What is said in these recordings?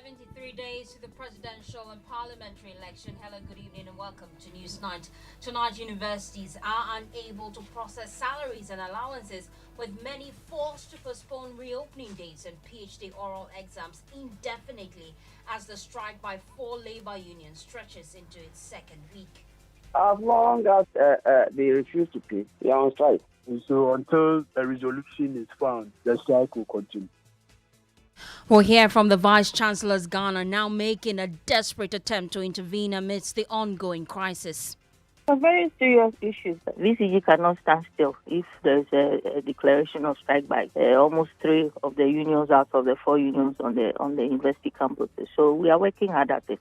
73 days to the presidential and parliamentary election. Hello, good evening, and welcome to News Night. Tonight, universities are unable to process salaries and allowances, with many forced to postpone reopening dates and PhD oral exams indefinitely as the strike by 4 labor unions stretches into its second week. As long as they refuse to pay, they are on strike. And so until a resolution is found, the strike will continue. We'll hear from the Vice Chancellor's Ghana now making a desperate attempt to intervene amidst the ongoing crisis. A very serious issue. VCG cannot stand still if there's a declaration of strike by almost 3 of the unions out of the 4 unions on the university campuses. So we are working hard at it.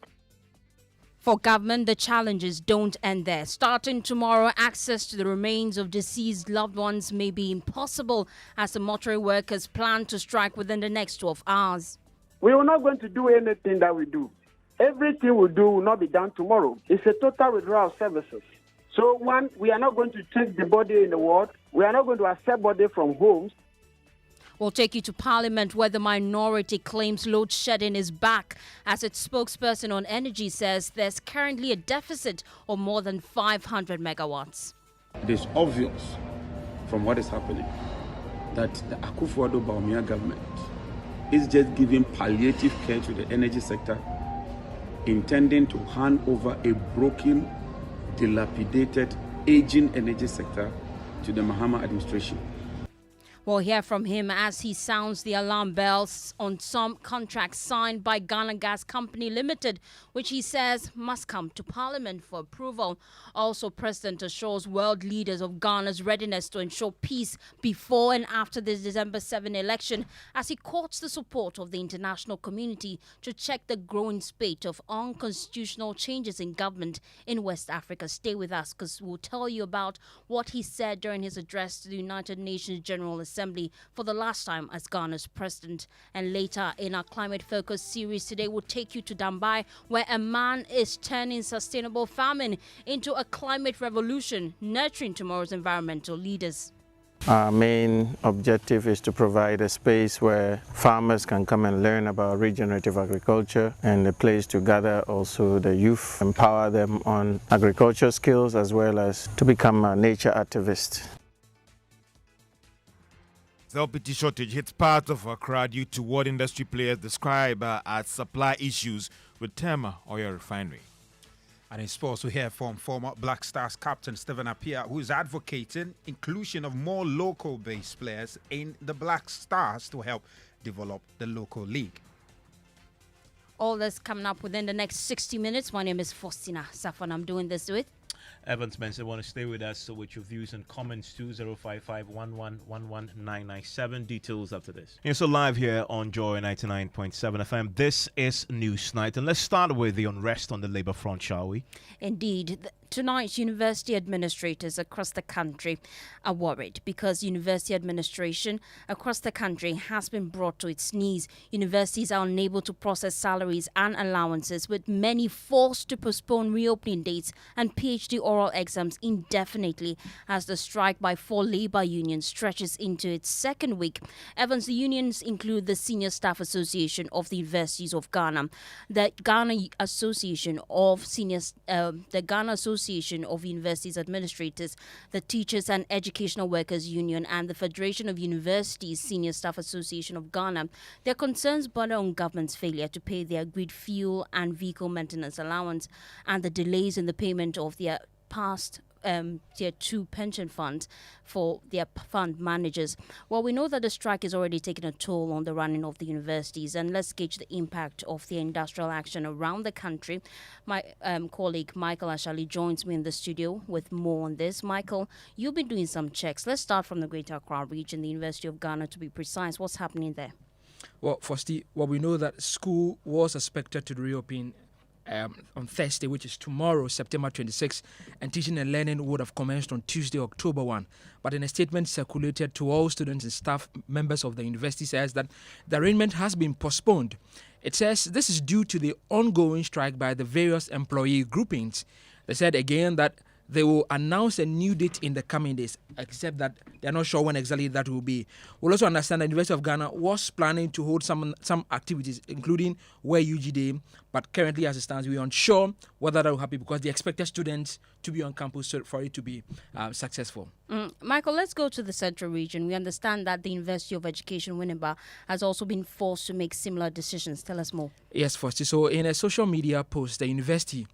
For government, the challenges don't end there. Starting tomorrow, access to the remains of deceased loved ones may be impossible as the mortuary workers plan to strike within the next 12 hours. We are not going to do anything that we do. Everything we do will not be done tomorrow. It's a total withdrawal of services. So one, we are not going to take the body in the ward. We are not going to accept body from homes. We'll take you to Parliament, where the minority claims load shedding is back, as its spokesperson on energy says there's currently a deficit of more than 500 megawatts. It is obvious from what is happening that the Akufo-Addo Bawumia government is just giving palliative care to the energy sector, intending to hand over a broken, dilapidated, aging energy sector to the Mahama administration. We'll hear from him as he sounds the alarm bells on some contracts signed by Ghana Gas Company Limited, which he says must come to Parliament for approval. Also, President assures world leaders of Ghana's readiness to ensure peace before and after the December 7 election, as he courts the support of the international community to check the growing spate of unconstitutional changes in government in West Africa. Stay with us, because we'll tell you about what he said during his address to the United Nations General Assembly for the last time as Ghana's president. And later in our climate focus series today, we'll take you to Dambai, where a man is turning sustainable farming into a climate revolution, nurturing tomorrow's environmental leaders. Our main objective is to provide a space where farmers can come and learn about regenerative agriculture, and a place to gather also the youth, empower them on agriculture skills as well as to become a nature activist. The LPG shortage hits part of Accra due to what industry players describe as supply issues with Tema Oil Refinery. And in sports, we hear from former Black Stars captain Stephen Appiah, who is advocating inclusion of more local-based players in the Black Stars to help develop the local league. All this coming up within the next 60 minutes. My name is Faustina Safan. I'm doing this with Evans Benson. Want to stay with us with your views and comments. 2055-1111-997. Details after this. And so live here on Joy 99.7 FM. This is News Night, and let's start with the unrest on the labor front, shall we? Indeed. Tonight, university administrators across the country are worried because university administration across the country has been brought to its knees. Universities are unable to process salaries and allowances, with many forced to postpone reopening dates and PhD oral exams indefinitely as the strike by 4 labor unions stretches into its second week. Evans, the unions include the Senior Staff Association of the Universities of Ghana, the Ghana Association of Universities Administrators, the Teachers and Educational Workers Union, and the Federation of Universities Senior Staff Association of Ghana. Their concerns border on government's failure to pay their agreed fuel and vehicle maintenance allowance and the delays in the payment of their past Tier 2 pension funds for their fund managers. Well, we know that the strike is already taking a toll on the running of the universities, and let's gauge the impact of the industrial action around the country. My colleague Michael Ashali joins me in the studio with more on this. Michael, you've been doing some checks. Let's start from the Greater Accra region, the University of Ghana to be precise. What's happening there? Well, firstly, we know that school was expected to reopen on Thursday, which is tomorrow, September 26, and teaching and learning would have commenced on Tuesday, October 1. But in a statement circulated to all students and staff members of the university says that the arrangement has been postponed. It says this is due to the ongoing strike by the various employee groupings. They said again that they will announce a new date in the coming days, except that they're not sure when exactly that will be. We'll also understand that the University of Ghana was planning to hold some activities, including Wear UG Day, but currently as it stands, we're unsure whether that will happen because they expected students to be on campus for it to be successful. Michael, let's go to the Central Region. We understand that the University of Education, Winneba, has also been forced to make similar decisions. Tell us more. Yes, Fosti. So in a social media post, the university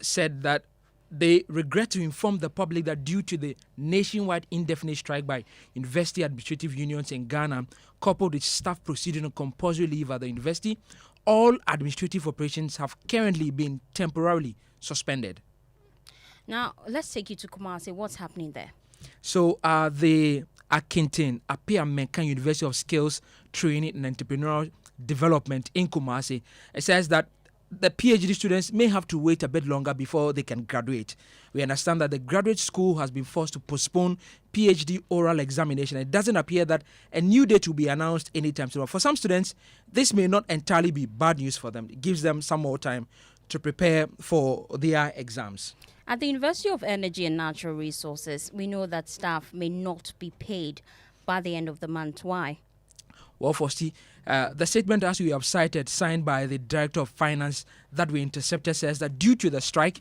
said that they regret to inform the public that due to the nationwide indefinite strike by university administrative unions in Ghana, coupled with staff proceeding on compulsory leave at the university, all administrative operations have currently been temporarily suspended. Now, let's take you to Kumasi. What's happening there? So the Akintin Apia Menkan University of Skills Training and Entrepreneurial Development in Kumasi, it says that the PhD students may have to wait a bit longer before they can graduate. We understand that the graduate school has been forced to postpone PhD oral examination. It doesn't appear that a new date will be announced anytime soon. For some students, this may not entirely be bad news for them. It gives them some more time to prepare for their exams. At the University of Energy and Natural Resources, we know that staff may not be paid by the end of the month. Why? Well, Fosti, the statement, as we have cited, signed by the Director of Finance that we intercepted, says that due to the strike,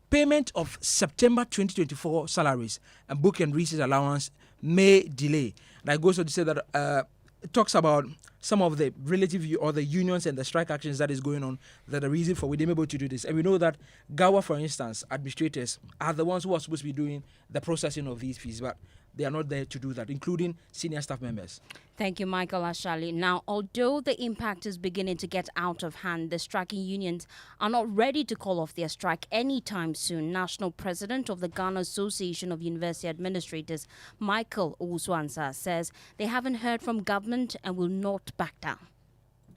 payment of September 2024 salaries and book and receipt allowance may delay. And I goes on to say that it talks about some of the relative or the unions and the strike actions that is going on that are reason for we didn't able to do this. And we know that GAWA, for instance, administrators are the ones who are supposed to be doing the processing of these fees, but they are not there to do that, including senior staff members. Thank you, Michael Ashali. Now, although the impact is beginning to get out of hand, the striking unions are not ready to call off their strike anytime soon. National President of the Ghana Association of University Administrators, Michael Owusu-Ansah, says they haven't heard from government and will not back down.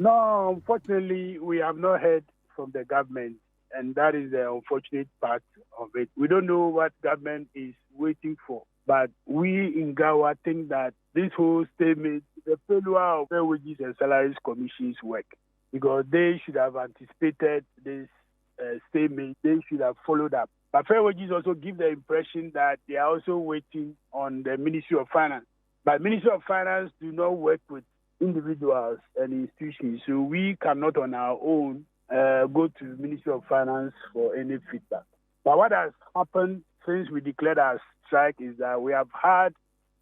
No, unfortunately, we have not heard from the government, and that is the unfortunate part of it. We don't know what government is waiting for. But we in Gawa think that this whole statement is a failure of Fair Wages and Salaries Commission's work, because they should have anticipated this statement. They should have followed up. But Fair Wages also give the impression that they are also waiting on the Ministry of Finance. But Ministry of Finance do not work with individuals and institutions, so we cannot on our own go to the Ministry of Finance for any feedback. But what has happened since we declared our strike is that we have had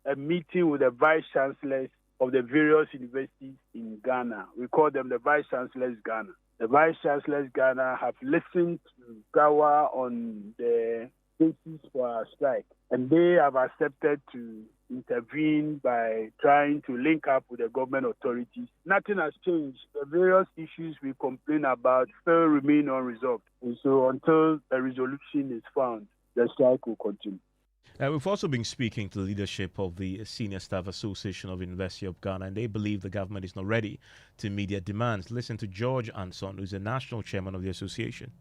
a meeting with the vice chancellors of the various universities in Ghana. We call them the vice chancellors Ghana. The vice chancellors Ghana have listened to GAWA on the basis for our strike, and they have accepted to intervene by trying to link up with the government authorities. Nothing has changed. The various issues we complain about still remain unresolved. And so until a resolution is found, the strike will continue. We've also been speaking to the leadership of the Senior Staff Association of University of Ghana, and they believe the government is not ready to meet their demands. Listen to George Anson, who's the national chairman of the association.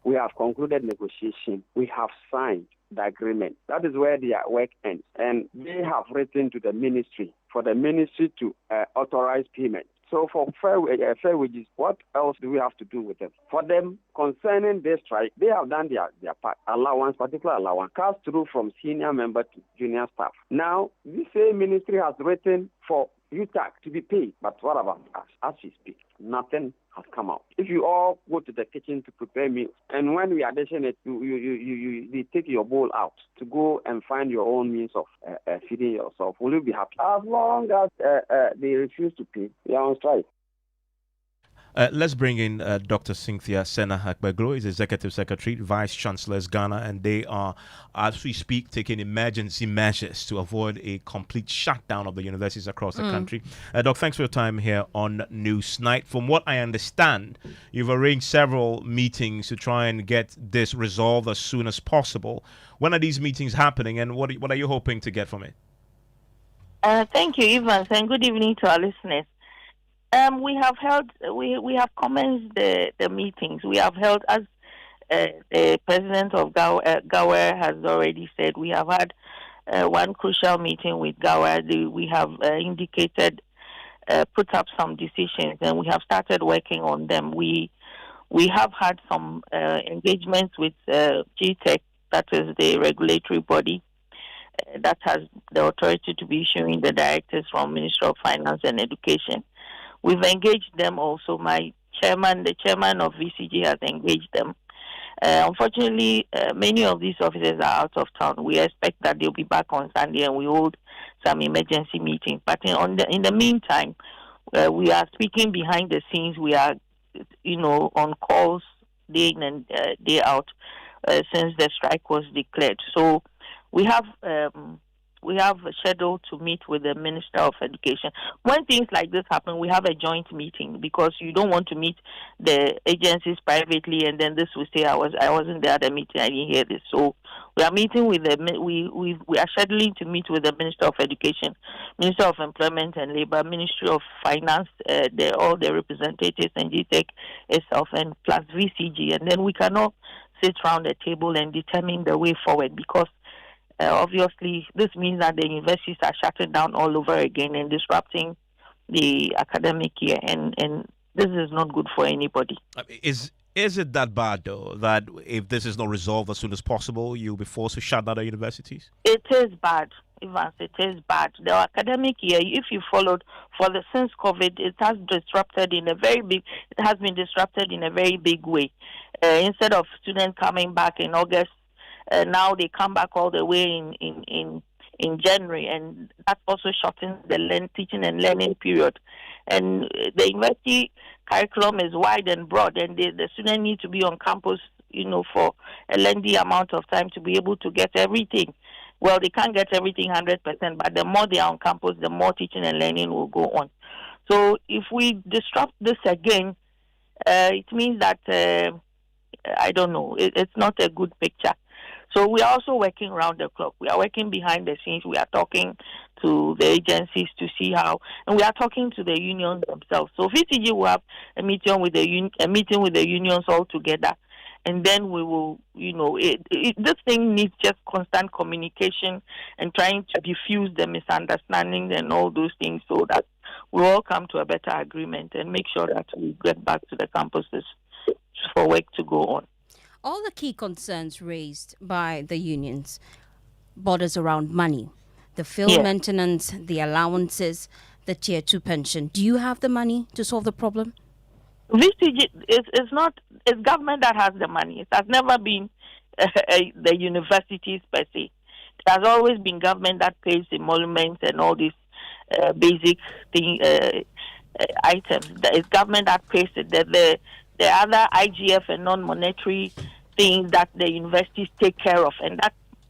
We have concluded negotiation. We have signed the agreement. That is where their work ends. And they have written to the ministry for the ministry to authorize payment. So for fair wages, what else do we have to do with them? For them, concerning this strike, they have done their part. Allowance, particular allowance, passed through from senior member to junior staff. Now, this same ministry has written for UTAC to be paid. But what about us? As we speak, nothing has come out. If you all go to the kitchen to prepare meals, and when we audition it, they take your bowl out to go and find your own means of feeding yourself, will you be happy? As long as they refuse to pay, they are on strike. Let's bring in Dr. Cynthia Sena Akpeglo, is Executive Secretary, Vice Chancellors Ghana, and they are, as we speak, taking emergency measures to avoid a complete shutdown of the universities across the country. Doc, thanks for your time here on Newsnight. From what I understand, you've arranged several meetings to try and get this resolved as soon as possible. When are these meetings happening, and what are you hoping to get from it? Thank you, Evans, and good evening to our listeners. We have commenced the meetings. We have held, as the president of GAWA has already said, we have had one crucial meeting with GAWA. We have indicated, put up some decisions, and we have started working on them. We have had some engagements with GTEC, that is the regulatory body that has the authority to be issuing the directives from Ministry of Finance and Education. We've engaged them also. The chairman of VCG has engaged them. Unfortunately, many of these officers are out of town. We expect that they'll be back on Sunday and we hold some emergency meetings. But in the meantime, we are speaking behind the scenes. We are, on calls day in and day out since the strike was declared. So we have scheduled to meet with the Minister of Education. When things like this happen, we have a joint meeting because you don't want to meet the agencies privately and then this will say I wasn't there at the meeting, I didn't hear this. So we are meeting with we are scheduling to meet with the Minister of Education, Minister of Employment and Labour, Ministry of Finance, all the representatives and GTEC itself and plus VCG, and then we cannot sit around the table and determine the way forward because obviously, this means that the universities are shutting down all over again and disrupting the academic year, and this is not good for anybody. Is it that bad, though, that if this is not resolved as soon as possible, you'll be forced to shut down the universities? It is bad, Evans. It is bad. The academic year, if you followed since COVID, it has been disrupted in a very big way. Instead of students coming back in August, now they come back all the way in January, and that also shortens the teaching and learning period. And the university curriculum is wide and broad, and the students need to be on campus, for a lengthy amount of time to be able to get everything. Well, they can't get everything 100%, but the more they are on campus, the more teaching and learning will go on. So if we disrupt this again, it means that, I don't know, it's not a good picture. So we are also working around the clock. We are working behind the scenes. We are talking to the agencies to see how, and we are talking to the unions themselves. So VCG will have a meeting with the unions all together, and then we will, this thing needs just constant communication and trying to diffuse the misunderstandings and all those things so that we all come to a better agreement and make sure that we get back to the campuses for work to go on. All the key concerns raised by the unions borders around money, the field maintenance, the allowances, the Tier 2 pension. Do you have the money to solve the problem? VCG it's government that has the money. It has never been the universities per se. It has always been government that pays emoluments and all these basic items. It's government that pays it. The other IGF and non-monetary things that the universities take care of, and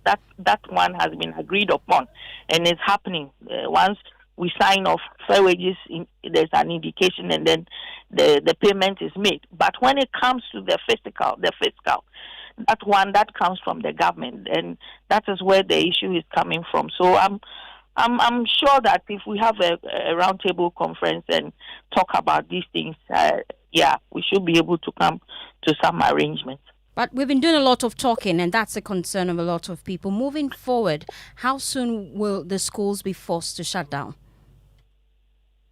that one has been agreed upon, and it's happening. Once we sign off fair wages, there's an indication, and then the payment is made. But when it comes to the fiscal, that comes from the government, and that is where the issue is coming from. So I'm sure that if we have a roundtable conference and talk about these things, we should be able to come to some arrangements. But we've been doing a lot of talking, and that's a concern of a lot of people. Moving forward, how soon will the schools be forced to shut down?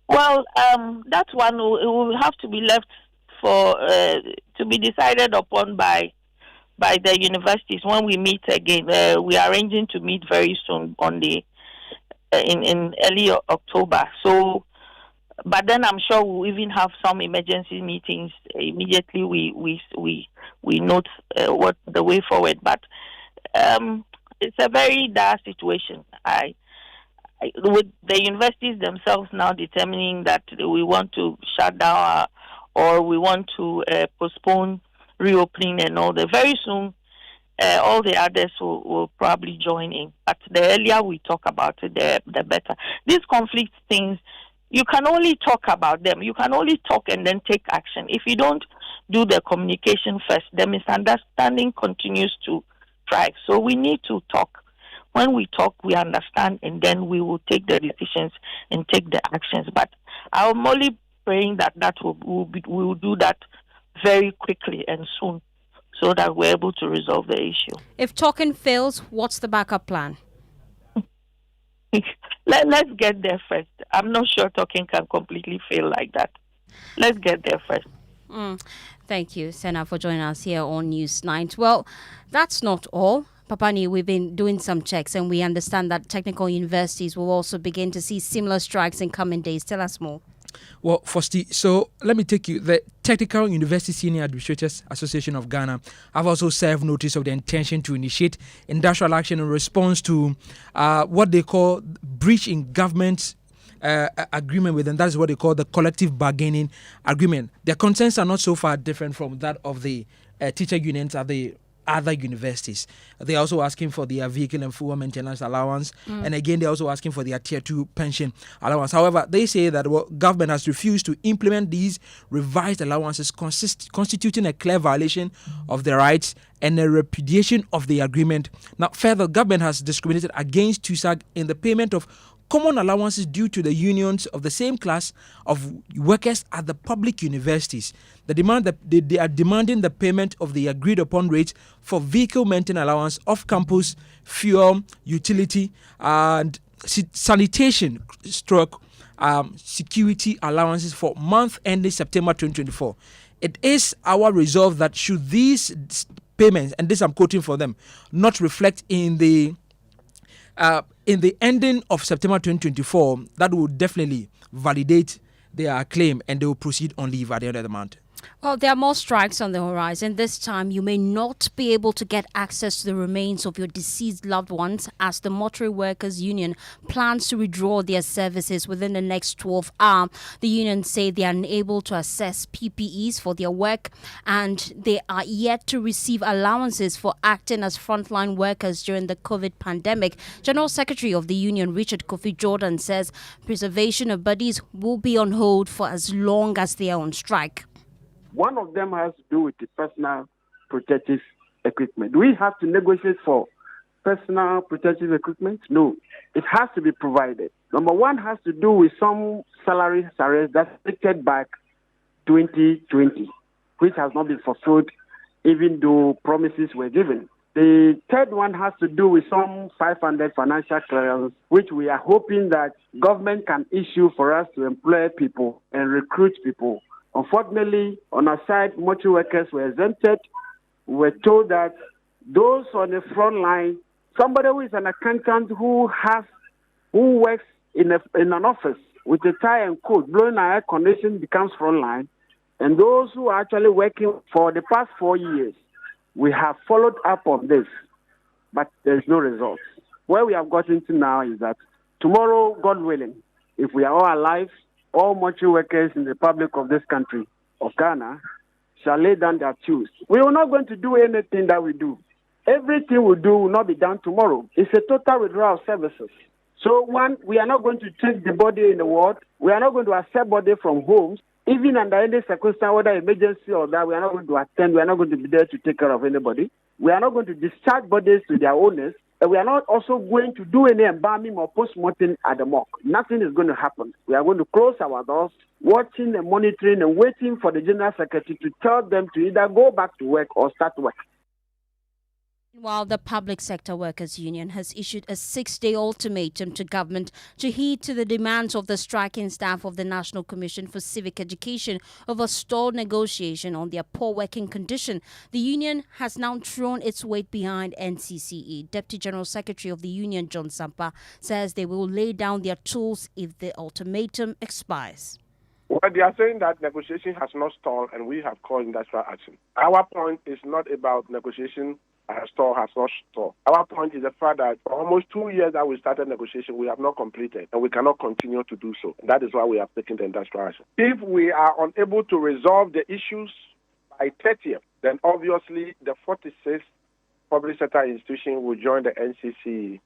Well, that one will have to be left for to be decided upon by the universities when we meet again. We are arranging to meet very soon on in early October. So. But then I'm sure we'll even have some emergency meetings immediately. We note what the way forward. But it's a very dire situation. With the universities themselves now determining that we want to shut down or we want to postpone reopening and all that. Very soon, all the others will probably join in. But the earlier we talk about it, the better. These conflict things. You can only talk about them. You can only talk and then take action. If you don't do the communication first, the misunderstanding continues to thrive. So we need to talk. When we talk, we understand, and then we will take the decisions and take the actions. But I'm only praying that we will do that very quickly and soon so that we're able to resolve the issue. If talking fails, what's the backup plan? Let's get there first. I'm not sure talking can completely fail like that. Let's get there first. Thank you, Senna, for joining us here on News 9. Well, that's not all. Papani, we've been doing some checks and we understand that technical universities will also begin to see similar strikes in coming days. Tell us more. Well, firstly, so let me take you. The Technical University Senior Administrators Association of Ghana have also served notice of their intention to initiate industrial action in response to what they call breach in government's agreement with them. That is what they call the collective bargaining agreement. Their concerns are not so far different from that of the teacher unions at the other universities. They're also asking for their vehicle and fuel maintenance allowance, and again they're also asking for their tier 2 pension allowance. However, they say that government has refused to implement these revised allowances, constituting a clear violation of their rights and a repudiation of the agreement. Now, further, government has discriminated against TUSAG in the payment of common allowances due to the unions of the same class of workers at the public universities. They are demanding the payment of the agreed upon rates for vehicle maintenance allowance, off-campus fuel, utility, and sanitation security allowances for month ending September 2024. It is our resolve that should these payments, and this I'm quoting for them, not reflect in the ending of September 2024, that will definitely validate their claim and they will proceed on leave at the end of the month. Well, there are more strikes on the horizon. This time, you may not be able to get access to the remains of your deceased loved ones as the Mortuary Workers Union plans to withdraw their services within the next 12 hours. The union say they are unable to access PPEs for their work and they are yet to receive allowances for acting as frontline workers during the COVID pandemic. General Secretary of the union, Richard Kofi Jordan, says preservation of bodies will be on hold for as long as they are on strike. One of them has to do with the personal protective equipment. Do we have to negotiate for personal protective equipment? No. It has to be provided. Number one has to do with some salary arrests that's dated back 2020, which has not been fulfilled even though promises were given. The third one has to do with some 500 financial clearance, which we are hoping that government can issue for us to employ people and recruit people. Unfortunately, on our side, mortuary workers were exempted. We were told that those on the front line, somebody who is an accountant who works in an office with a tie and coat, blowing an air condition, becomes front line. And those who are actually working for the past 4 years, we have followed up on this, but there's no results. Where we have gotten to now is that tomorrow, God willing, if we are all alive, all mortuary workers in the Republic of this country, of Ghana, shall lay down their tools. We are not going to do anything that we do. Everything we do will not be done tomorrow. It's a total withdrawal of services. So one, we are not going to take the body in the ward. We are not going to accept body from homes. Even under any circumstance, whether emergency or that, we are not going to attend. We are not going to be there to take care of anybody. We are not going to discharge bodies to their owners. And we are not also going to do any embalming or post-mortem at the morgue. Nothing is going to happen. We are going to close our doors, watching and monitoring and waiting for the General Secretary to tell them to either go back to work or start work. While the Public Sector Workers Union has issued a 6-day ultimatum to government to heed to the demands of the striking staff of the National Commission for Civic Education over stalled negotiation on their poor working condition, the union has now thrown its weight behind NCCE. Deputy General Secretary of the union, John Sampa, says they will lay down their tools if the ultimatum expires. Well, they are saying that negotiation has not stalled and we have called industrial action. Our point is not about negotiation has not stalled. Our point is the fact that for almost 2 years that we started negotiation, we have not completed and we cannot continue to do so. And that is why we have taken the industrial action. If we are unable to resolve the issues by 30th, then obviously the 46th public sector institution will join the NCC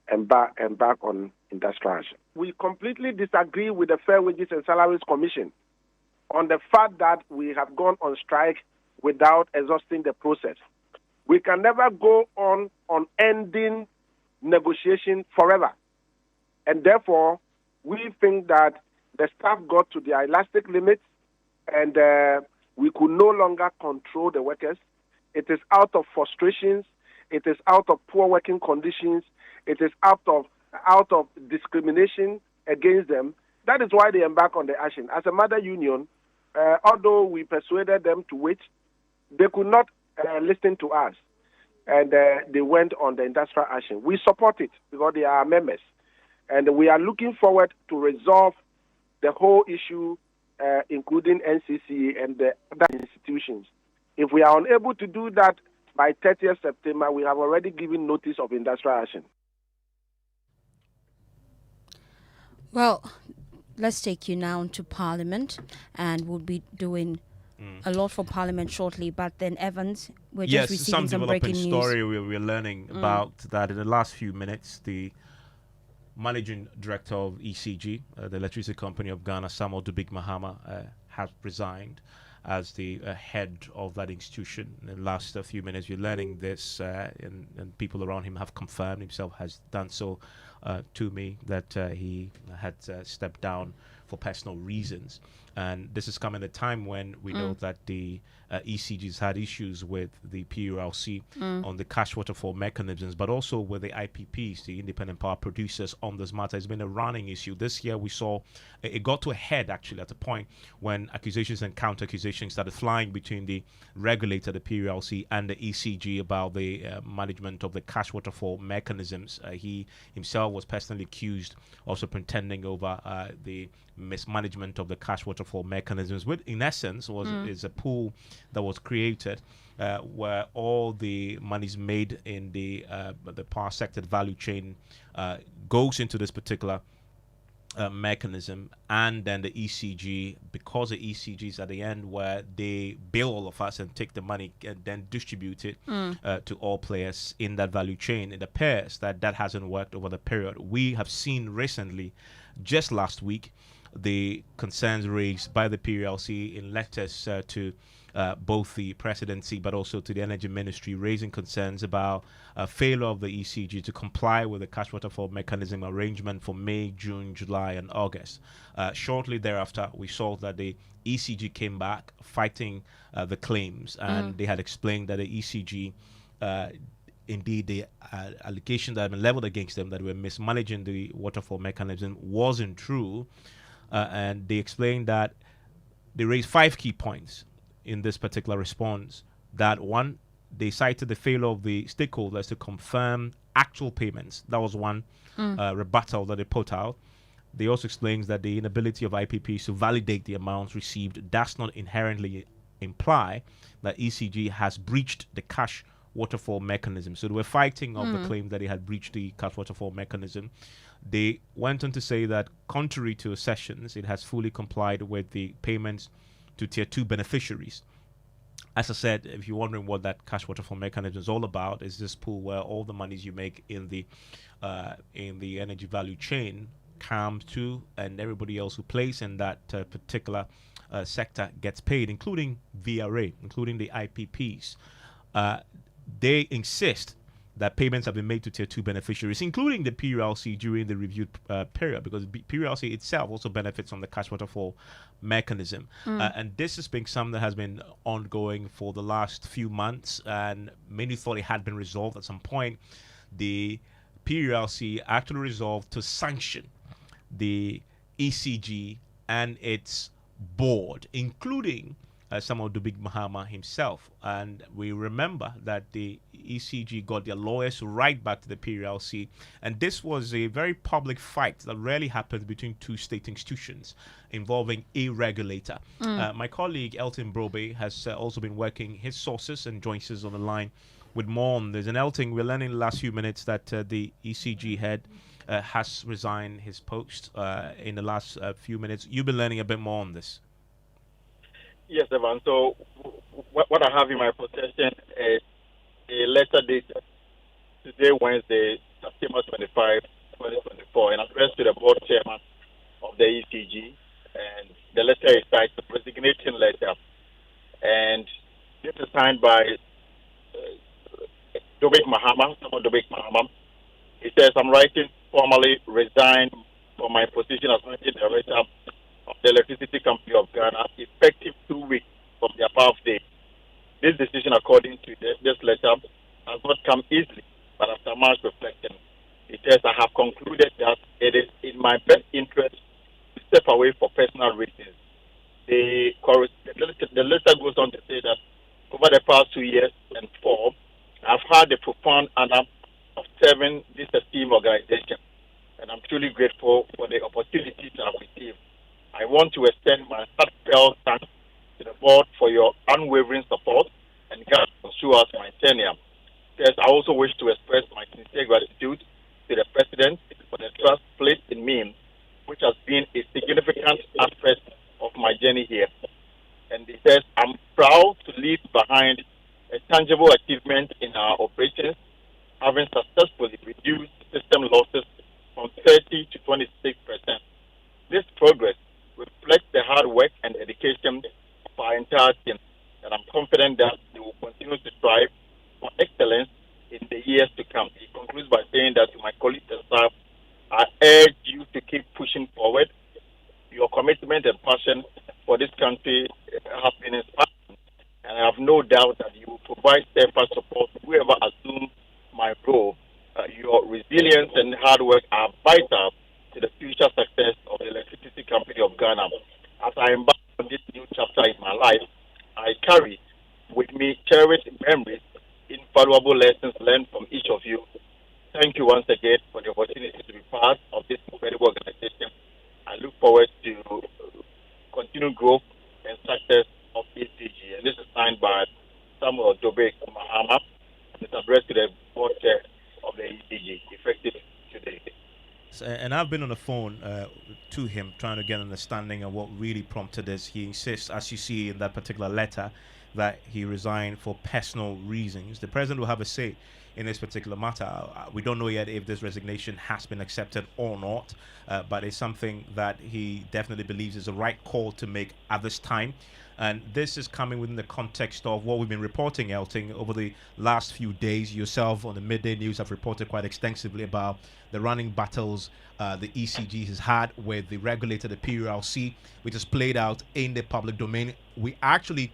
and embark on industrial action. We completely disagree with the Fair Wages and Salaries Commission on the fact that we have gone on strike without exhausting the process. We can never go on ending negotiation forever. And therefore, we think that the staff got to their elastic limits and we could no longer control the workers. It is out of frustrations. It is out of poor working conditions. It is out of discrimination against them. That is why they embark on the action. As a mother union, although we persuaded them to wait, they could not listen to us. and they went on the industrial action. We support it because they are members. And we are looking forward to resolve the whole issue, including NCC and the other institutions. If we are unable to do that by 30th September, we have already given notice of industrial action. Well, let's take you now to Parliament, and we'll be doing a lot for Parliament shortly. But then, Evans, we're just receiving some breaking news. Story we're learning about that in the last few minutes. The managing director of ECG, the electricity company of Ghana, Samuel Dubik Mahama, has resigned as the head of that institution. In the last few minutes, we're learning this, and people around him have confirmed, himself has done so to me, that he had stepped down for personal reasons. And this is coming at a time when we know that the ECGs had issues with the PULC on the cash waterfall mechanisms, but also with the IPPs, the independent power producers, on this matter. It's been a running issue. This year we saw it got to a head, actually, at a point when accusations and counter-accusations started flying between the regulator, the PULC, and the ECG about the management of the cash waterfall mechanisms. He himself was personally accused of pretending over the mismanagement of the cash waterfall mechanisms, which in essence is a pool that was created where all the monies made in the power sector value chain goes into this particular mechanism, and then the ECG, because the ECGs at the end where they bill all of us and take the money and then distribute it to all players in that value chain. It appears that that hasn't worked over the period. We have seen recently, just last week, the concerns raised by the PULC in letters to both the presidency but also to the energy ministry, raising concerns about failure of the ECG to comply with the cash waterfall mechanism arrangement for May, June, July, and August. Shortly thereafter, we saw that the ECG came back fighting the claims, and they had explained that the ECG indeed the allegations that have been leveled against them that were mismanaging the waterfall mechanism wasn't true. And they explained that they raised 5 key points in this particular response. That one, they cited the failure of the stakeholders to confirm actual payments. That was one rebuttal that they put out. They also explained that the inability of IPPs to validate the amounts received does not inherently imply that ECG has breached the cash waterfall mechanism. So they were fighting of the claim that they had breached the cash waterfall mechanism. They went on to say that contrary to sessions, it has fully complied with the payments to Tier 2 beneficiaries. As I said, if you're wondering what that cash waterfall mechanism is all about, is this pool where all the monies you make in the energy value chain comes to, and everybody else who plays in that particular sector gets paid, including VRA, including the IPPs. They insist that payments have been made to Tier 2 beneficiaries, including the PULC during the reviewed period, because the PULC itself also benefits from the cash waterfall mechanism. And this has been something that has been ongoing for the last few months, and many thought it had been resolved at some point. The PULC actually resolved to sanction the ECG and its board, including Samuel Dubik Mahama himself. And we remember that the ECG got their lawyers right back to the PULC, and this was a very public fight that rarely happens between two state institutions involving a regulator. My colleague Elton Brobe has also been working his sources and joins us on the line with more on this. And Elton, we're learning in the last few minutes that the ECG head has resigned his post in the last few minutes. You've been learning a bit more on this. Yes, Evan. So what I have in my possession is a letter dated today, Wednesday, September 25, 2024, and addressed to the board chairman of the ECG. And the letter is titled resignation letter. And this is signed by Dubik Mahama, Samuel Dubik Mahama. He says, I'm writing formally resign from my position as managing director of the Electricity Company of Ghana, effective 2 weeks from the above date. This decision, according to this letter, has not come easily, but after much reflection. It says, I have concluded that it is in my best interest to step away for personal reasons. The letter goes on to say that over the past 2 years and 4, I've had the unwavering support and guidance throughout my tenure. Yes, I also wish to express my sincere gratitude to the President for the trust placed in me, which has been a significant aspect of my journey here. And he says, I'm proud to leave behind a tangible achievement in our operations, having successfully reduced system losses from 30 to 26%. This progress reflects the hard work and dedication of our entire team, and I'm confident that they will continue to strive for excellence in the years to come. He concludes by saying that to my colleagues and staff, I urge you to keep pushing forward. Your commitment and passion for this country have been inspiring, and I have no doubt that you will provide steadfast support to whoever assumes my role. Your resilience and hard work are vital to the future success of the Electricity Company of Ghana. As I embark on this new chapter in my life, I carry with me cherished memories, invaluable lessons learned from each of you. Thank you once again for the opportunity to be part of this incredible organization. I look forward to continued growth and success of ECG. And this is signed by Samuel Dobek Mahama, and it's addressed to the board chair of the ECG, effective today. And I've been on the phone to him trying to get an understanding of what really prompted this. He insists, as you see in that particular letter, that he resigned for personal reasons. The president will have a say in this particular matter. We don't know yet if this resignation has been accepted or not, but it's something that he definitely believes is the right call to make at this time. And this is coming within the context of what we've been reporting, Elting, over the last few days. Yourself on the Midday News have reported quite extensively about the running battles the ECG has had with the regulator, the PULC, which has played out in the public domain. We actually,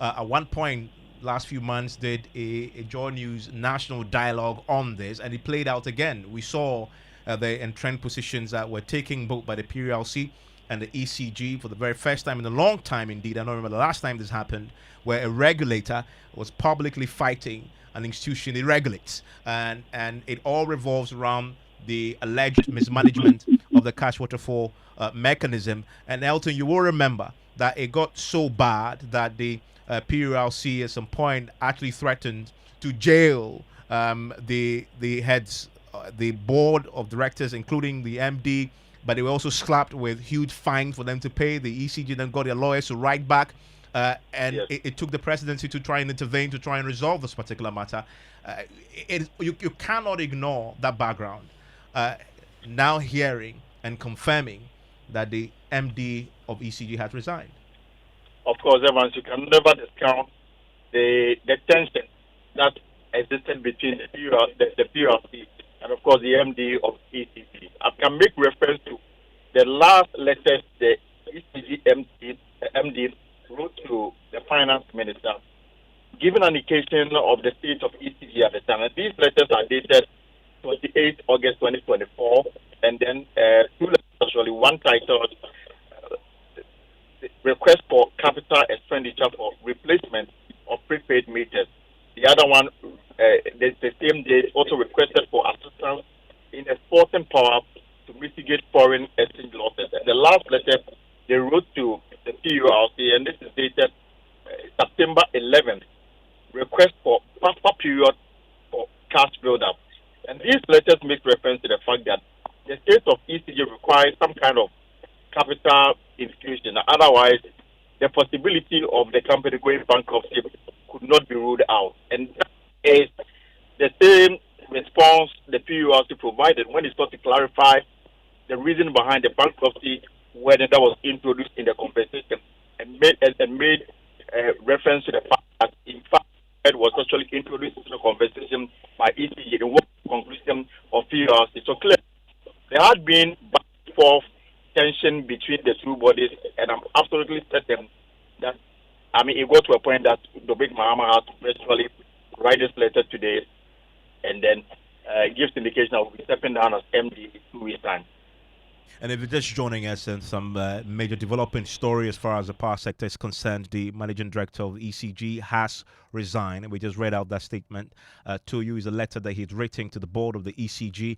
at one point, last few months, did a Joy News national dialogue on this, and it played out again. We saw the entrenched positions that were taken both by the PULC and the ECG for the very first time in a long time indeed. I don't remember the last time this happened, where a regulator was publicly fighting an institution it regulates. And it all revolves around the alleged mismanagement of the cash waterfall mechanism. And Elton, you will remember that it got so bad that the PULC at some point actually threatened to jail the heads, the board of directors, including the MD, but they were also slapped with huge fines for them to pay. The ECG then got their lawyers to write back, and yes, it took the presidency to try and intervene to try and resolve this particular matter. You cannot ignore that background. Now hearing and confirming that the MD of ECG had resigned. Of course, Evans, you can never discount the tension that existed between the PULC and, of course, the MD of ECG. I can make reference to the last letter the ECG MD wrote to the finance minister, giving an indication of the state of ECG at the time. And these letters are dated 28 August 2024, and then two letters, actually, one titled Request for Capital Expenditure for Replacement of Prepaid Meters. The other one, the same day, also requested for assistance in exporting power to mitigate foreign exchange losses. And the last letter they wrote to the PULC, and this is dated September 11th, request for buffer period for cash build-up. And these letters make reference to the fact that the state of ECG requires some kind of capital infusion. Otherwise, the possibility of the company going bankruptcy could not be ruled out. And that is the same response the PULC provided when it sought to clarify the reason behind the bankruptcy, whether that was introduced in the compensation, and made reference to the fact that, in fact, it was actually introduced into the compensation by ECG, the conclusion of PULC. So clearly, there had been back and forth tension between the two bodies, and I'm absolutely certain that, it got to a point that the big Mahama had to virtually write this letter today, and then gives indication that we'll be stepping down as MD in 2 weeks' time. And if you're just joining us, and some major developing story as far as the power sector is concerned, the managing director of ECG has resigned. We just read out that statement to you. Is a letter that he's writing to the board of the ECG.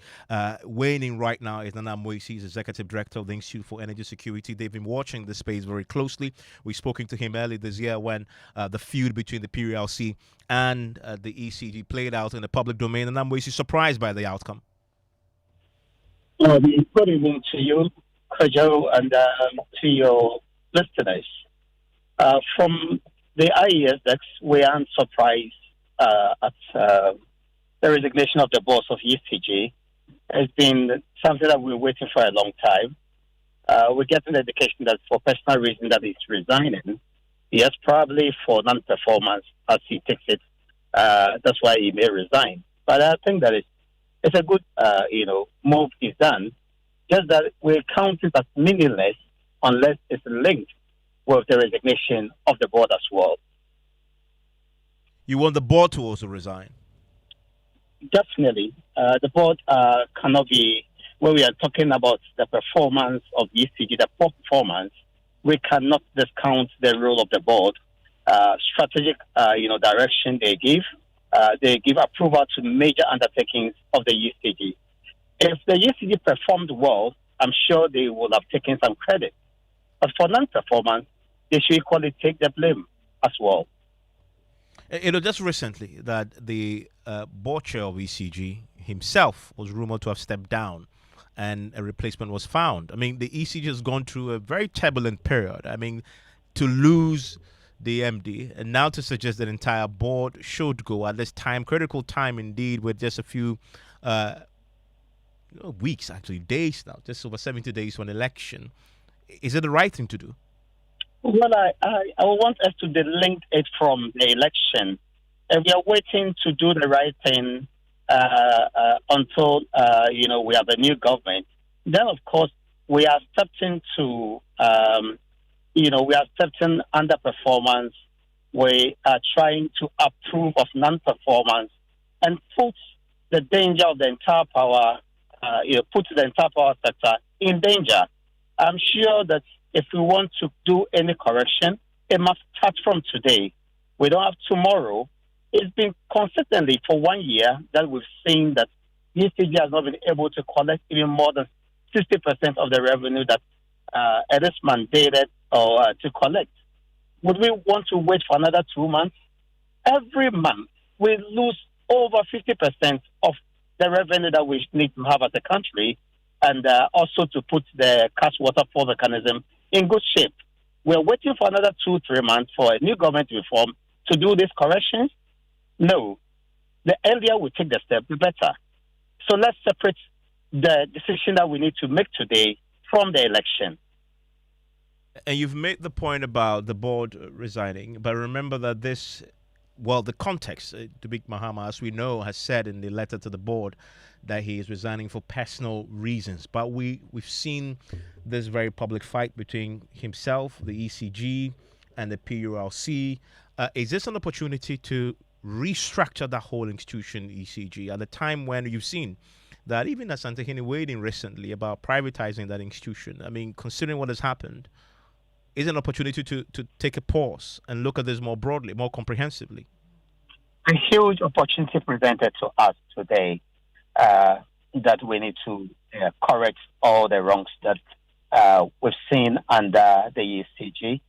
Weighing in right now is Nana Moisi, he's executive director of the Institute for Energy Security. They've been watching the space very closely. We've spoken to him earlier this year when the feud between the PRLC and the ECG played out in the public domain. And Nana Moisi surprised by the outcome. Good evening to you, Kojo, and to your listeners. From the IES, we aren't surprised at the resignation of the boss of ECG. It's been something that we're waiting for a long time. We're getting the indication that for personal reasons that he's resigning. Yes, probably for non-performance as he takes it. That's why he may resign. But I think that it's a good, move he's done. Just that we're counting as meaningless unless it's linked with the resignation of the board as well. You want the board to also resign? Definitely. The board cannot be, when we are talking about the performance of ECG, the poor performance, we cannot discount the role of the board. Strategic, direction they give approval to major undertakings of the ECG. If the ECG performed well, I'm sure they would have taken some credit. But for non-performance, they should equally take the blame as well. Just recently that the board chair of ECG himself was rumored to have stepped down and a replacement was found. I mean, the ECG has gone through a very turbulent period. I mean, to lose the MD and now to suggest that the entire board should go at this time, critical time indeed, with just a few weeks, actually days now, just over 70 days for an election. Is it the right thing to do? Well, I want us to delink it from the election. We are waiting to do the right thing until we have a new government. Then, of course, we are accepting underperformance. We are trying to approve of non-performance and put the danger of the entire power, put the entire power sector in danger. I'm sure that if we want to do any correction, it must start from today. We don't have tomorrow. It's been consistently for 1 year that we've seen that ECG has not been able to collect even more than 60% of the revenue that it is mandated to collect. Would we want to wait for another 2 months? Every month, we lose over 50% of the revenue that we need to have as a country, and also to put the cash waterfall mechanism in good shape. We're waiting for another 2-3 months for a new government reform to do these corrections. No. The earlier we take the step, the better. So let's separate the decision that we need to make today from the election. And you've made the point about the board resigning, but remember that the context, Dubik Mahama, as we know, has said in the letter to the board that he is resigning for personal reasons. But we've seen this very public fight between himself, the ECG, and the PULC. Is this an opportunity to restructure the whole institution, ECG, at a time when you've seen that even Asante Hene weighed in recently about privatizing that institution? I mean, considering what has happened, is an opportunity to take a pause and look at this more broadly, more comprehensively? A huge opportunity presented to us today that we need to correct all the wrongs that we've seen under the ECG.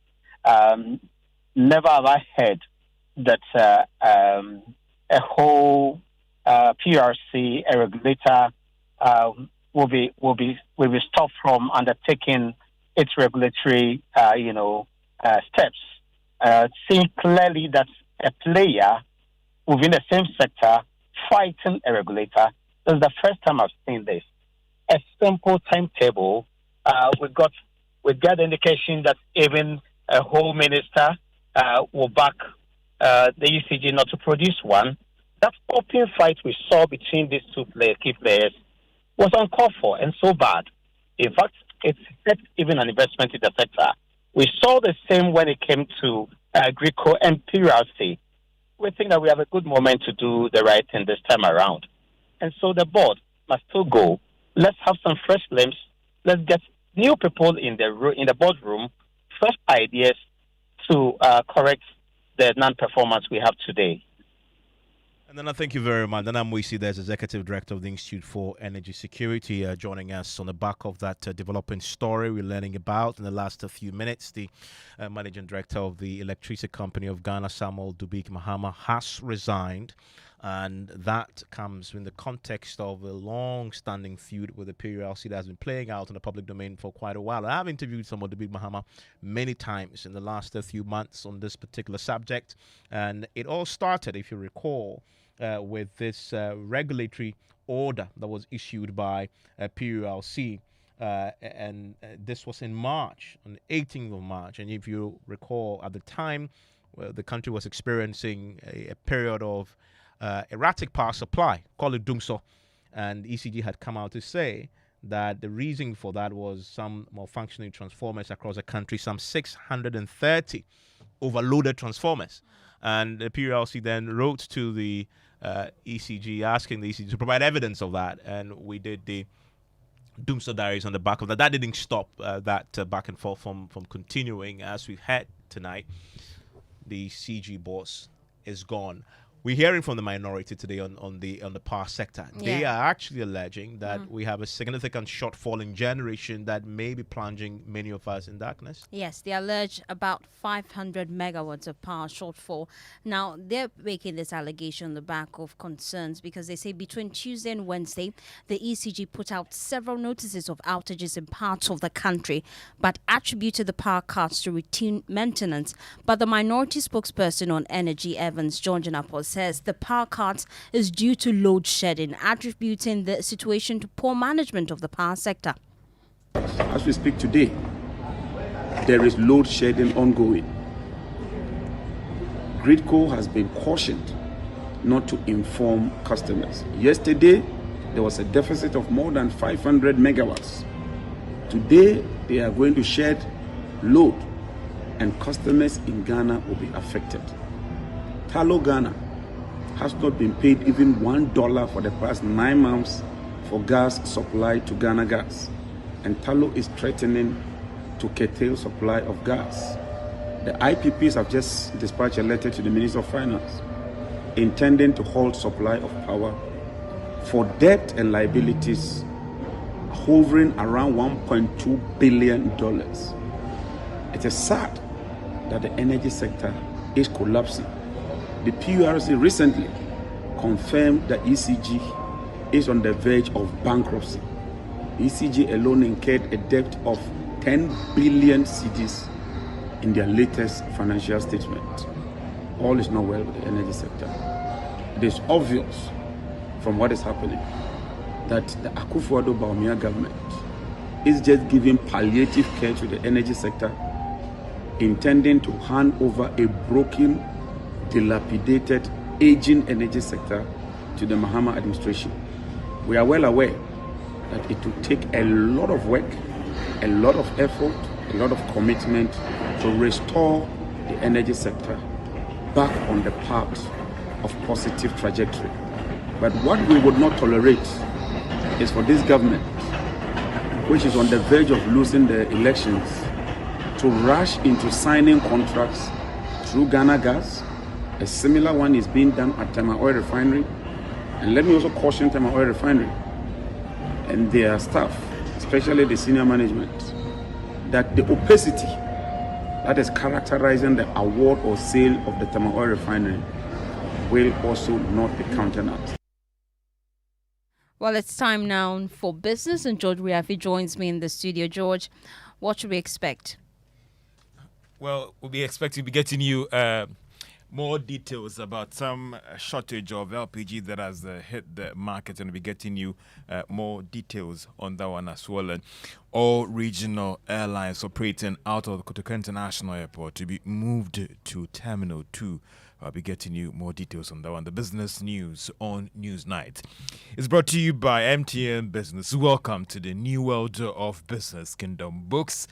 Never have I heard that a whole PRC, a regulator, will be stopped from undertaking its regulatory, steps. Seeing clearly that a player within the same sector fighting a regulator. This is the first time I've seen this. A simple timetable. We got indication that even a whole minister will back the ECG not to produce one. That open fight we saw between these two key players was uncalled for and so bad. In fact, it set even an investment in the sector. We saw the same when it came to Greco and PRC. We think that we have a good moment to do the right thing this time around. And so the board must still go. Let's have some fresh limbs let's get new people in the boardroom, fresh ideas to correct the non-performance we have today. And then I thank you very much. Then I'm Moisi, there's Executive Director of the Institute for Energy Security, joining us on the back of that developing story we're learning about in the last few minutes. The Managing Director of the Electricity Company of Ghana, Samuel Dubik Mahama, has resigned. And that comes in the context of a long-standing feud with the PULC that has been playing out in the public domain for quite a while. I've interviewed Samuel Dubik Mahama many times in the last few months on this particular subject. And it all started, if you recall, with this regulatory order that was issued by PULC. And this was in March, on the 18th of March. And if you recall, at the time, the country was experiencing a period of erratic power supply, call it Dumso. And ECG had come out to say that the reason for that was some malfunctioning transformers across the country, some 630 overloaded transformers. And the PULC then wrote to the ECG asking the ECG to provide evidence of that. And we did the Doomsday Diaries on the back of that. That didn't stop that back and forth from continuing. As we've had tonight, the CG boss is gone. We're hearing from the minority today on the power sector. Yeah. They are actually alleging that we have a significant shortfall in generation that may be plunging many of us in darkness. Yes, they allege about 500 megawatts of power shortfall. Now, they're making this allegation on the back of concerns because they say between Tuesday and Wednesday, the ECG put out several notices of outages in parts of the country, but attributed the power cuts to routine maintenance. But the minority spokesperson on energy, Evans John Janapos, says the power cuts is due to load shedding, attributing the situation to poor management of the power sector. As we speak today, there is load shedding ongoing. Gridco has been cautioned not to inform customers. Yesterday, there was a deficit of more than 500 megawatts. Today, they are going to shed load, and customers in Ghana will be affected. Talo Ghana has not been paid even $1 for the past 9 months for gas supply to Ghana Gas. And Talo is threatening to curtail supply of gas. The IPPs have just dispatched a letter to the Minister of Finance intending to halt supply of power for debt and liabilities hovering around $1.2 billion. It is sad that the energy sector is collapsing. The PURC recently confirmed that ECG is on the verge of bankruptcy. ECG alone incurred a debt of 10 billion cedis in their latest financial statement. All is not well with the energy sector. It is obvious from what is happening that the Akufo-Addo government is just giving palliative care to the energy sector, intending to hand over a broken, dilapidated, aging energy sector to the Mahama administration. We are well aware that it will take a lot of work, a lot of effort, a lot of commitment to restore the energy sector back on the path of positive trajectory. But what we would not tolerate is for this government, which is on the verge of losing the elections, to rush into signing contracts through Ghana Gas. A similar one is being done at Tema Oil Refinery. And let me also caution Tema Oil Refinery and their staff, especially the senior management, that the opacity that is characterizing the award or sale of the Tema Oil Refinery will also not be countenanced. Well, it's time now for business, and George Riafi joins me in the studio. George, what should we expect? Well, we'll be expecting to be getting you more details about some shortage of LPG that has hit the market, and we'll be getting you more details on that one as well. And all regional airlines operating out of the Kotoka International Airport to be moved to Terminal 2. I'll be getting you more details on that one. The business news on Newsnight is brought to you by MTN Business. Welcome to the new world of business. Kingdom Books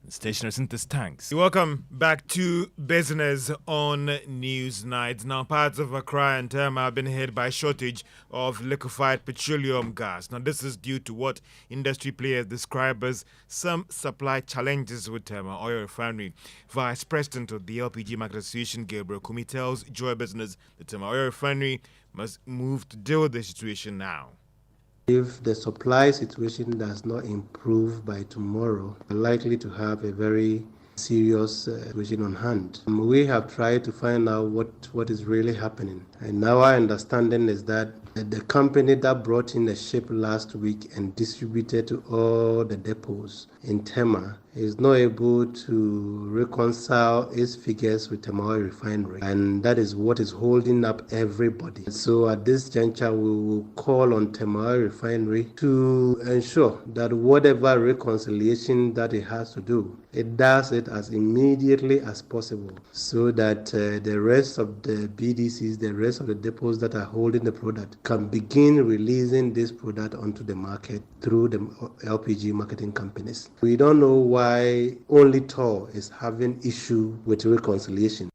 Stationary synthesis tanks. Welcome back to Business on Newsnight. Now, parts of Accra and Tema have been hit by shortage of liquefied petroleum gas. Now, this is due to what industry players describe as some supply challenges with Tema Oil Refinery. Vice President of the LPG Market Association, Gabriel Kumi, tells Joy Business the Tema Oil Refinery must move to deal with the situation now. If the supply situation does not improve by tomorrow, we're likely to have a very serious situation on hand. We have tried to find out what is really happening. And now our understanding is that the company that brought in the ship last week and distributed to all the depots in Tema is not able to reconcile its figures with Tema Oil Refinery, and that is what is holding up everybody. So at this juncture, we will call on Tema Oil Refinery to ensure that whatever reconciliation that it has to do, it does it as immediately as possible, so that the rest of the BDCs, the rest of the depots that are holding the product, can begin releasing this product onto the market through the LPG marketing companies. We don't know why only Tor is having issue with reconciliation.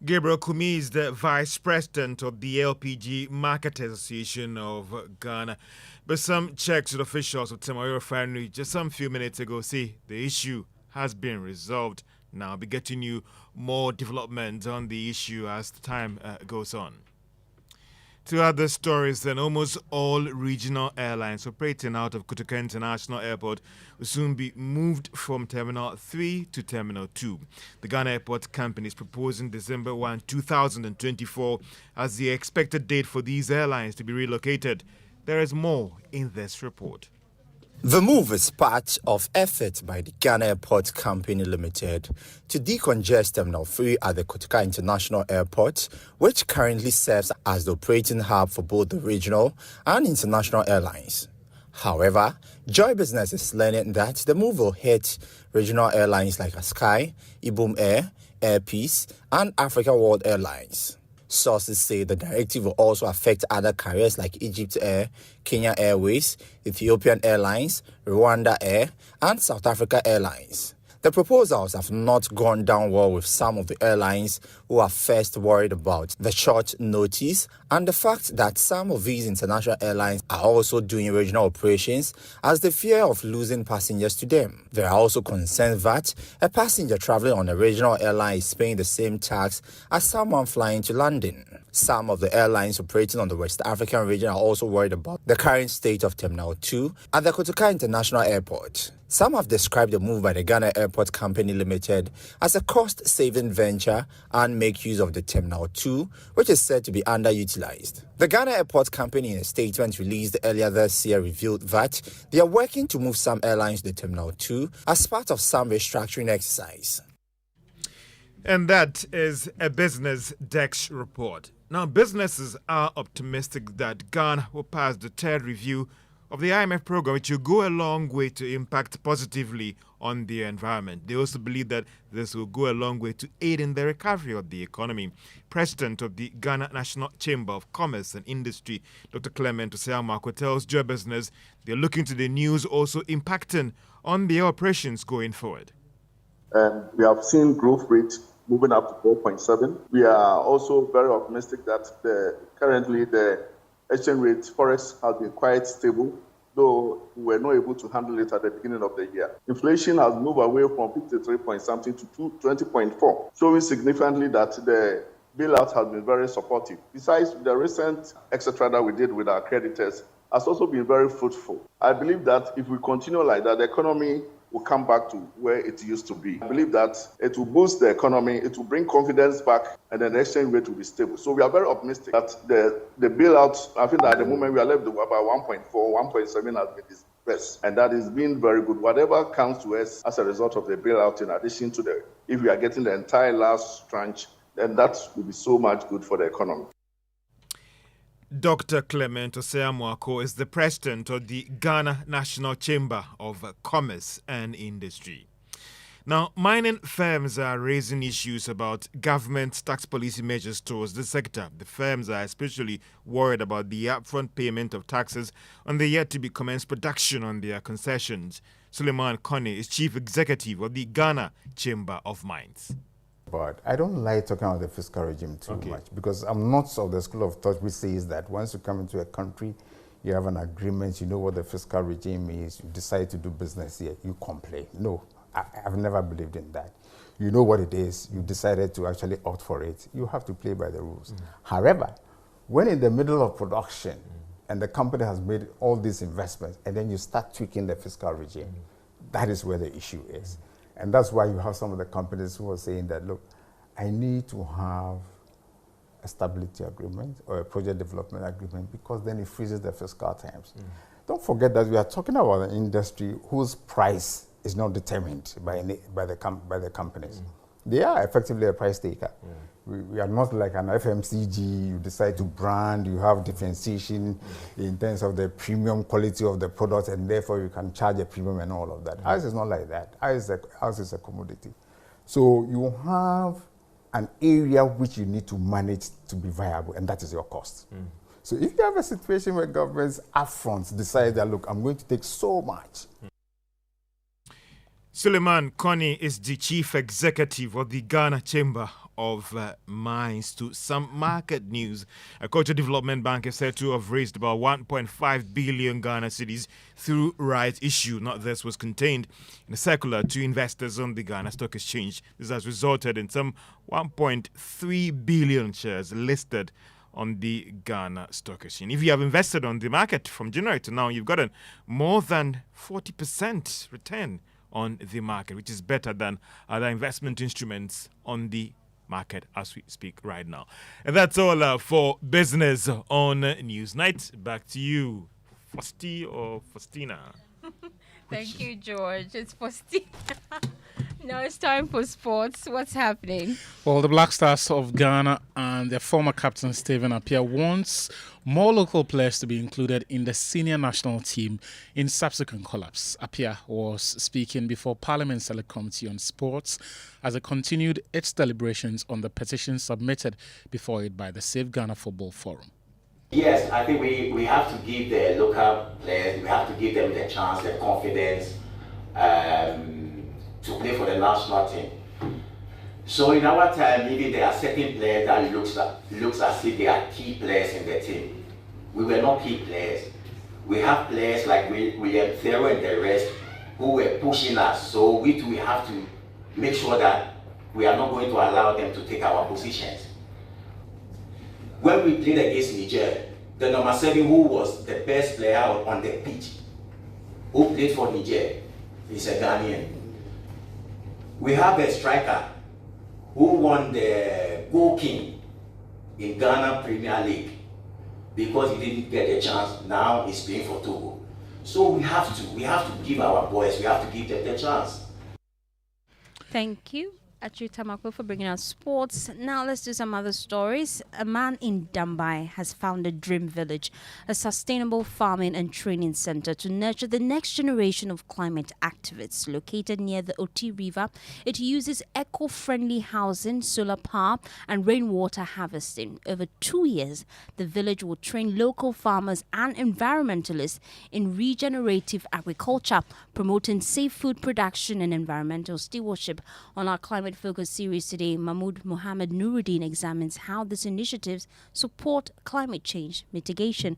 Gabriel Kumi is the Vice President of the LPG Marketers Association of Ghana. But some checks with officials of Tema Oil Refinery just some few minutes ago say the issue has been resolved. Now I'll be getting you more development on the issue as the time goes on. To other stories, then, almost all regional airlines operating out of Kotoka International Airport will soon be moved from Terminal 3 to Terminal 2. The Ghana Airport Company is proposing December 1, 2024 as the expected date for these airlines to be relocated. There is more in this report. The move is part of efforts by the Ghana Airport Company Limited to decongest Terminal 3 at the Kotoka International Airport, which currently serves as the operating hub for both the regional and international airlines. However, Joy Business is learning that the move will hit regional airlines like Sky, Ibom Air, Air Peace, and Africa World Airlines. Sources say the directive will also affect other carriers like Egypt Air, Kenya Airways, Ethiopian Airlines, Rwanda Air, and South Africa Airlines. The proposals have not gone down well with some of the airlines who are first worried about the short notice and the fact that some of these international airlines are also doing regional operations as the fear of losing passengers to them. There are also concerns that a passenger traveling on a regional airline is paying the same tax as someone flying to London. Some of the airlines operating on the West African region are also worried about the current state of Terminal 2 at the Kotoka International Airport. Some have described the move by the Ghana Airport Company Limited as a cost-saving venture and make use of the Terminal 2, which is said to be underutilized. The Ghana Airport Company, in a statement released earlier this year, revealed that they are working to move some airlines to the Terminal 2 as part of some restructuring exercise. And that is a Business Desk report. Now, businesses are optimistic that Ghana will pass the third review of the IMF program, which will go a long way to impact positively on the environment. They also believe that this will go a long way to aid in the recovery of the economy. President of the Ghana National Chamber of Commerce and Industry, Dr. Clement Oseamako, tells Joy Business they're looking to the news also impacting on their operations going forward. And we have seen growth rate moving up to 4.7. We are also very optimistic that currently the exchange rate forex has been quite stable, though we were not able to handle it at the beginning of the year. Inflation has moved away from 53 point something to 20.4, showing significantly that the bailout has been very supportive. Besides, the recent etc. that we did with our creditors has also been very fruitful. I believe that if we continue like that, the economy will come back to where it used to be. I believe that it will boost the economy, it will bring confidence back, and then the exchange rate will be stable. So we are very optimistic that the bailout, I think that at the moment we are left with about 1.4, 1.7 has been dispersed, and that is being very good. Whatever comes to us as a result of the bailout, in addition to if we are getting the entire last tranche, then that will be so much good for the economy. Dr. Clement Oseamako is the president of the Ghana National Chamber of Commerce and Industry. Now, mining firms are raising issues about government tax policy measures towards the sector. The firms are especially worried about the upfront payment of taxes on the yet-to-be commenced production on their concessions. Suleiman Kone is Chief Executive of the Ghana Chamber of Mines. But I don't like talking about the fiscal regime too much because I'm not of the school of thought which says that once you come into a country, you have an agreement, you know what the fiscal regime is, you decide to do business here, you complain. No, I've never believed in that. You know what it is, you decided to actually opt for it, you have to play by the rules. However, when in the middle of production and the company has made all these investments and then you start tweaking the fiscal regime, that is where the issue is. And that's why you have some of the companies who are saying that, look, I need to have a stability agreement or a project development agreement because then it freezes the fiscal terms. Don't forget that we are talking about an industry whose price is not determined by the companies. They are effectively a price taker. We are not like an FMCG, you decide to brand, you have differentiation in terms of the premium quality of the product and therefore you can charge a premium and all of that. Ours is not like that. Ours is a commodity. So you have an area which you need to manage to be viable and that is your cost. So if you have a situation where governments upfront decide that, look, I'm going to take so much. Suleiman Kone is the Chief Executive of the Ghana Chamber of Mines. To some market news, a Culture Development Bank is said to have raised about 1.5 billion Ghana cedis through rights issue. Not this was contained in a circular to investors on the Ghana Stock Exchange. This has resulted in some 1.3 billion shares listed on the Ghana Stock Exchange. If you have invested on the market from January to now, you've gotten more than 40% return on the market, which is better than other investment instruments on the market as we speak right now. And that's all for business on Newsnight. Back to you, Fosti or Faustina. Thank you, George. It's Faustina. Now it's time for sports. What's happening? Well, the Black Stars of Ghana and their former captain Stephen Appiah wants more local players to be included in the senior national team in subsequent collapse. Appiah was speaking before Parliament's Select Committee on Sports as it continued its deliberations on the petition submitted before it by the Save Ghana Football Forum. Yes, I think we have to give the local players, we have to give them the chance, the confidence to play for the national team. So in our time, even there are certain players that looks as if they are key players in the team. We were not key players. We have players like William Theo and the rest who were pushing us. So we have to make sure that we are not going to allow them to take our positions. When we played against Niger, the number 7 who was the best player on the pitch, who played for Niger, is a Ghanaian. We have a striker who won the Goal King in Ghana Premier League because he didn't get a chance. Now he's playing for Togo. So we have to give our boys, we have to give them the chance. Thank you, Achu Tamako, for bringing us sports. Now let's do some other stories. A man in Dambai has founded Dream Village, a sustainable farming and training center to nurture the next generation of climate activists. Located near the Oti River, it uses eco-friendly housing, solar power, and rainwater harvesting. Over 2 years, the village will train local farmers and environmentalists in regenerative agriculture, promoting safe food production and environmental stewardship. On our climate focus series today, Mahmoud Mohammed Nuruddin examines how these initiatives support climate change mitigation.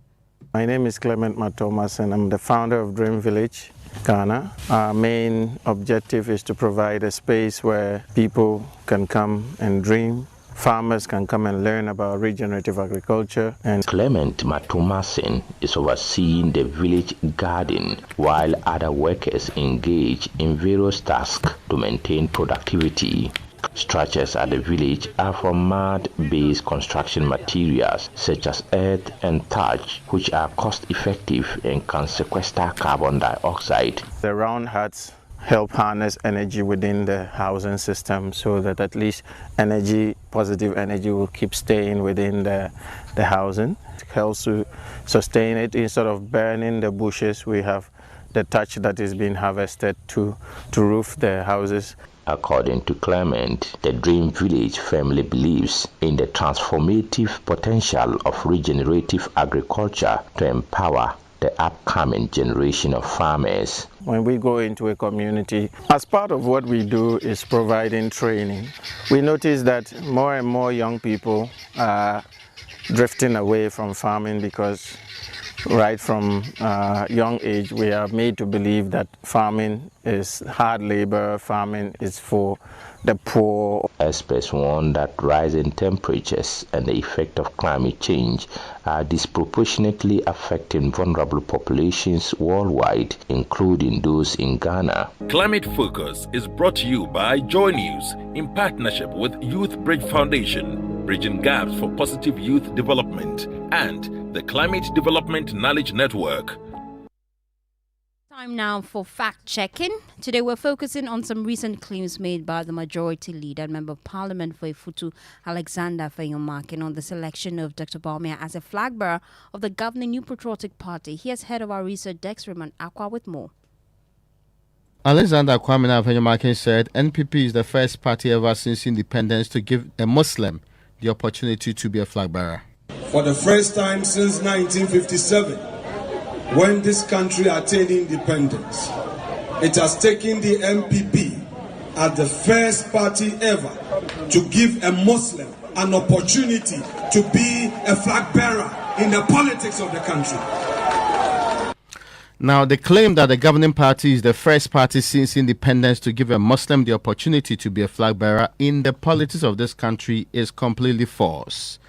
My name is Clement Matomas and I'm the founder of Dream Village, Ghana. Our main objective is to provide a space where people can come and dream. Farmers can come and learn about regenerative agriculture. And Clement Matomasin is overseeing the village garden while other workers engage in various tasks to maintain productivity. Structures at the village are from mud-based construction materials such as earth and thatch, which are cost-effective and can sequester carbon dioxide. The round huts help harness energy within the housing system so that at least positive energy will keep staying within the housing. It helps to sustain it instead of burning the bushes. We have the thatch that is being harvested to roof the houses. According to Clement, the Dream Village firmly believes in the transformative potential of regenerative agriculture to empower the upcoming generation of farmers. When we go into a community, as part of what we do is providing training. We notice that more and more young people are drifting away from farming because right from young age we are made to believe that farming is hard labor, farming is for the poor. Experts warn that rising temperatures and the effect of climate change are disproportionately affecting vulnerable populations worldwide, including those in Ghana. Climate Focus is brought to you by Joy News in partnership with Youth Bridge Foundation, bridging gaps for positive youth development, and the Climate Development Knowledge Network. Time now for fact-checking. Today we're focusing on some recent claims made by the Majority Leader and Member of Parliament for Ifutu, Alexander Fayomake, on the selection of Dr. Bawumia as a flag bearer of the governing New Patriotic Party. Here's head of our research desk, Raymond Akwa, with more. Alexander Fayomake said NPP is the first party ever since independence to give a Muslim the opportunity to be a flag bearer. For the first time since 1957, when this country attained independence, it has taken the MPP as the first party ever to give a Muslim an opportunity to be a flag bearer in the politics of the country. Now, the claim that the governing party is the first party since independence to give a Muslim the opportunity to be a flag bearer in the politics of this country is completely false.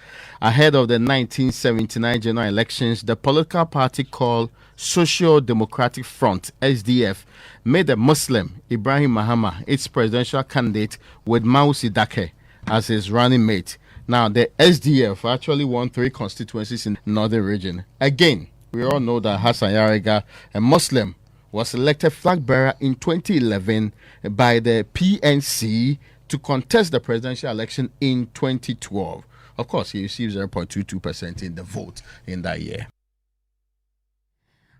Ahead of the 1979 general elections, the political party called Social Democratic Front, SDF, made a Muslim, Ibrahim Mahama, its presidential candidate with Mausi Dake as his running mate. Now, the SDF actually won 3 constituencies in the northern region. Again, we all know that Hassan Yarega, a Muslim, was elected flag bearer in 2011 by the PNC to contest the presidential election in 2012. Of course, he received 0.22% in the vote in that year.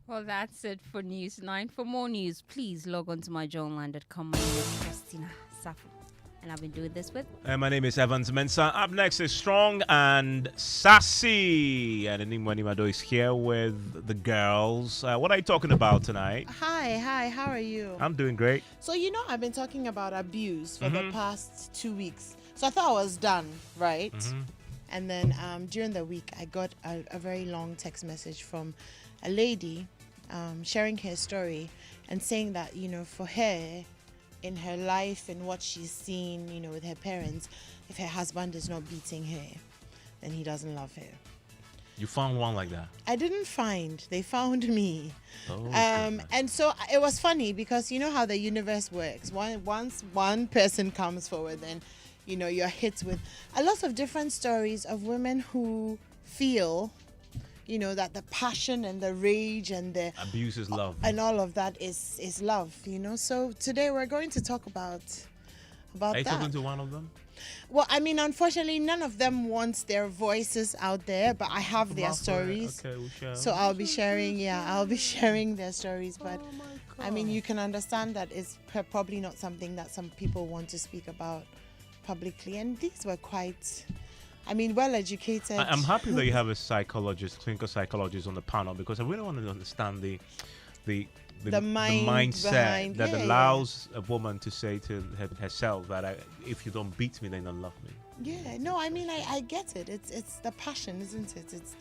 Well, that's it for News 9. For more news, please log on to myjournline.com. My name is Christina Safu, and I've been doing this with... My name is Evans Mensah. Up next is Strong and Sassy. And Inimwani Mado is here with the girls. What are you talking about tonight? Hi, how are you? I'm doing great. So, I've been talking about abuse for the past 2 weeks. So I thought I was done, right? And then during the week, I got a very long text message from a lady sharing her story and saying that, for her, in her life and what she's seen, with her parents, if her husband is not beating her, then he doesn't love her. You found one like that? I didn't find. They found me. Oh, and so it was funny because you know how the universe works. Once one person comes forward, then you're hit with a lot of different stories of women who feel, that the passion and the rage and the abuse is love, and all of that is love. So today we're going to talk about that. Are you talking to one of them? Well, unfortunately, none of them wants their voices out there, but I have their stories. Okay, we'll share. So I'll be sharing. I'll be sharing their stories. But you can understand that it's probably not something that some people want to speak about publicly, and these were quite well educated. I'm happy that you have a psychologist, clinical psychologist on the panel, because I really want to understand the mindset that allows a woman to say to herself that if you don't beat me, then you don't love me. Yeah, no, I get it. It's the passion, isn't it? It's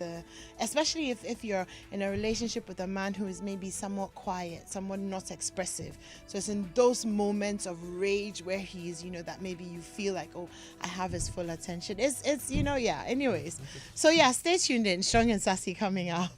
especially if you're in a relationship with a man who is maybe somewhat quiet, somewhat not expressive. So it's in those moments of rage where he's, that maybe you feel like, oh, I have his full attention. It's anyways. So yeah, stay tuned in. Strong and Sassy coming up.